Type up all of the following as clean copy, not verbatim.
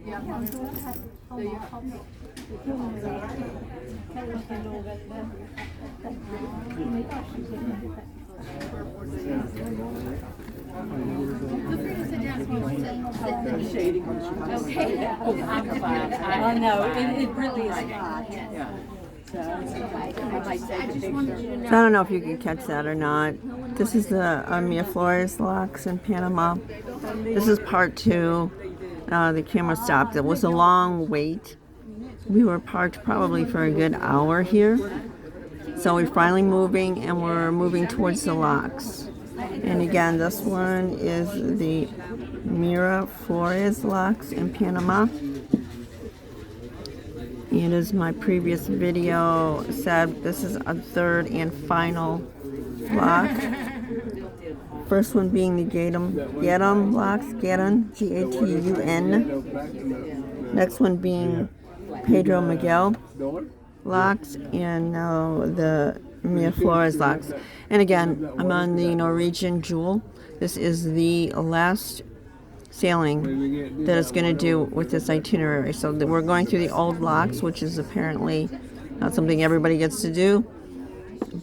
I know, it really is hot. So I don't know if you can catch that or not. This is the Miraflores locks in Panama. This is part 2. The camera stopped. It was a long wait. We were parked probably for a good hour here. So we're finally moving, and we're moving towards the locks. And again, this one is the Miraflores locks in Panama. And as my previous video said, this is a third and final lock. First one being the Gatun locks, Gatun, G-A-T-U-N. Next one being Pedro Miguel locks, and now the Miraflores locks. And again, I'm on the Norwegian Jewel. This is the last sailing that it's going to do with this itinerary. So we're going through the old locks, which is apparently not something everybody gets to do,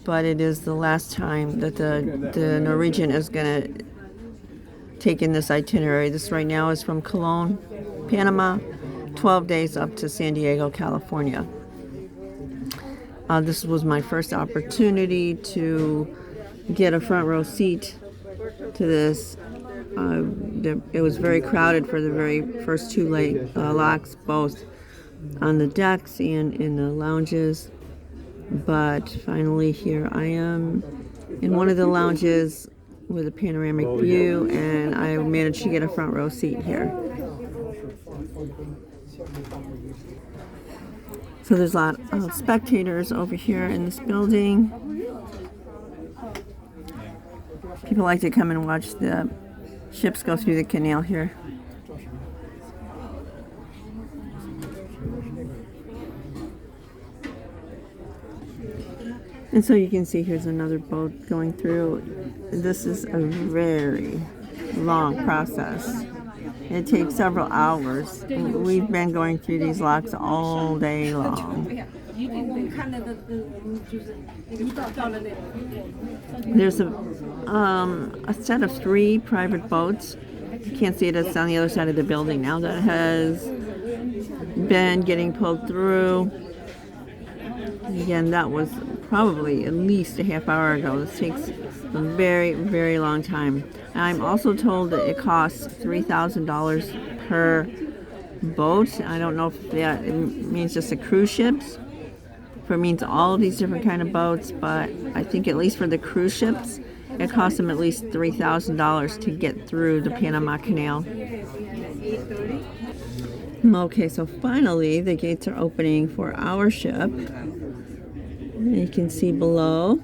but it is the last time that the Norwegian is going to take in this itinerary. This right now is from Cologne, Panama, 12 days up to San Diego, California. This was my first opportunity to get a front row seat to this. It was very crowded for the very first 2 locks, both on the decks and in the lounges. But finally here I am in one of the lounges with a panoramic view, and I managed to get a front row seat here. So there's a lot of spectators over here in this building. People like to come and watch the ships go through the canal here. And so you can see here's another boat going through. This is a very long process. It takes several hours. We've been going through these locks all day long. There's a set of 3 private boats. You can't see it, it's on the other side of the building now, that has been getting pulled through. Again, that was probably at least a half hour ago. This takes a very, very long time. I'm also told that it costs $3,000 per boat. I don't know if that means just the cruise ships, or it means all of these different kind of boats, but I think at least for the cruise ships, it costs them at least $3,000 to get through the Panama Canal. Okay, so finally the gates are opening for our ship. You can see below.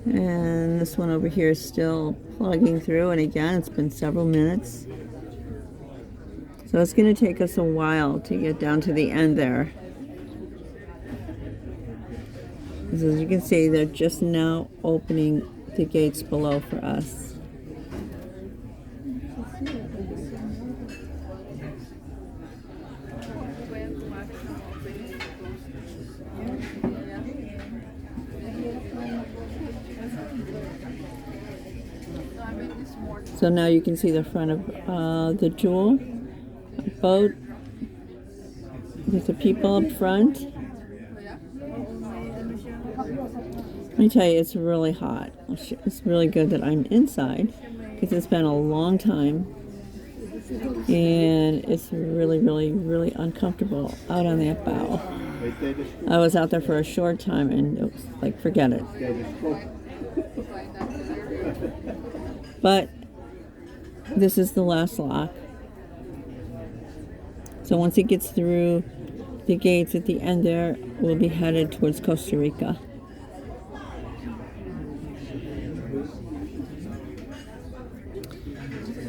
And this one over here is still plugging through, and again, it's been several minutes. So it's going to take us a while to get down to the end there. As you can see, they're just now opening the gates below for us. So now you can see the front of the Jewel boat with the people up front. Let me tell you, it's really hot. It's really good that I'm inside because it's been a long time, and it's really, really, really uncomfortable out on that bow. I was out there for a short time, and it was like, forget it. But this is the last lock. So once it gets through the gates at the end there, we'll be headed towards Costa Rica.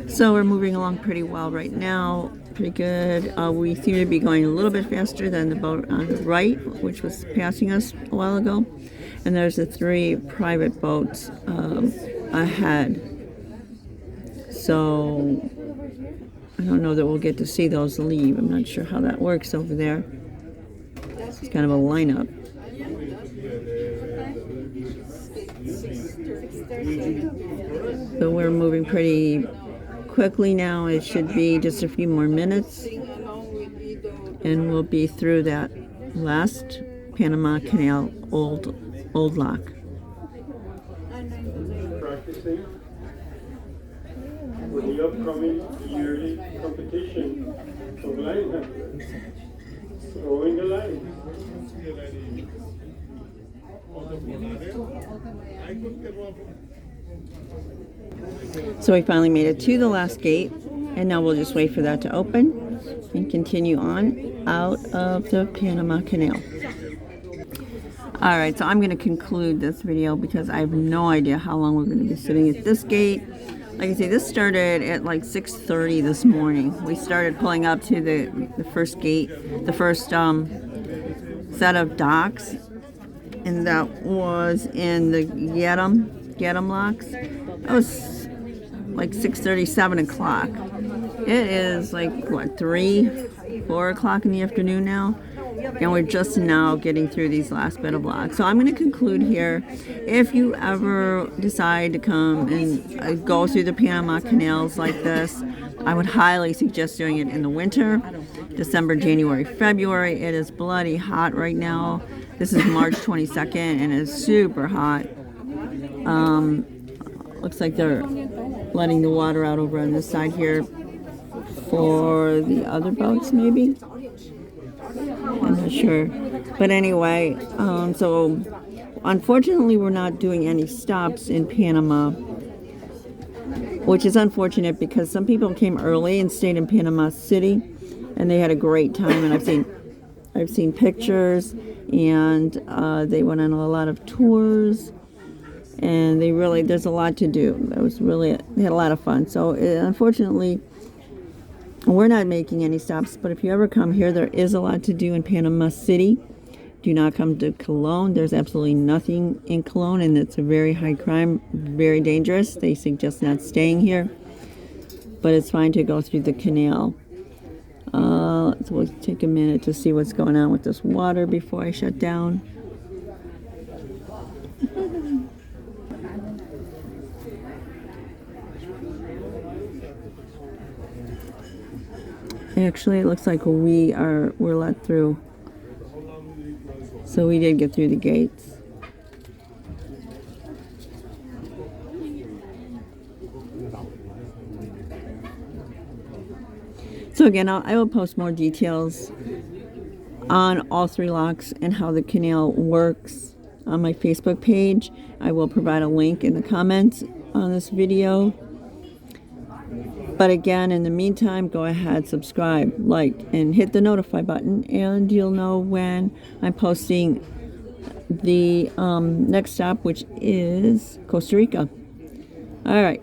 So we're moving along pretty well right now, pretty good. We seem to be going a little bit faster than the boat on the right, which was passing us a while ago. And there's the 3 private boats ahead. So I don't know that we'll get to see those leave. I'm not sure how that works over there. It's kind of a lineup. So we're moving pretty quickly now. It should be just a few more minutes, and we'll be through that last Panama Canal old lock. Practicing for the upcoming yearly competition of line handling, throwing the line. So we finally made it to the last gate, and now we'll just wait for that to open and continue on out of the Panama Canal. Alright, so I'm going to conclude this video because I have no idea how long we're going to be sitting at this gate. Like I say, this started at like 6:30 this morning. We started pulling up to the first gate, the first set of docks, and that was in the Gedem locks. That was like 6:30, 7 o'clock. It is like, what, 3, 4 o'clock in the afternoon now? And we're just now getting through these last bit of locks. So I'm going to conclude here. If you ever decide to come and go through the Panama canals like this, I would highly suggest doing it in the winter, December, January, February. It is bloody hot right now. This is March 22nd, and it's super hot. Looks like they're letting the water out over on this side here for the other boats, maybe. I'm not sure. But anyway, so unfortunately we're not doing any stops in Panama, which is unfortunate because some people came early and stayed in Panama City and they had a great time, and I've seen pictures, and they went on a lot of tours, and there's a lot to do. They had a lot of fun. So unfortunately we're not making any stops, but if you ever come here, there is a lot to do in Panama City. Do not come to Cologne. There's absolutely nothing in Cologne, and it's a very high crime, very dangerous. They suggest not staying here, but it's fine to go through the canal. So we'll take a minute to see what's going on with this water before I shut down. Actually, it looks like we're let through. So we did get through the gates. So again, I will post more details on all 3 locks and how the canal works on my Facebook page. I will provide a link in the comments on this video. But again, in the meantime, go ahead, subscribe, like, and hit the notify button, and you'll know when I'm posting the next stop, which is Costa Rica. All right.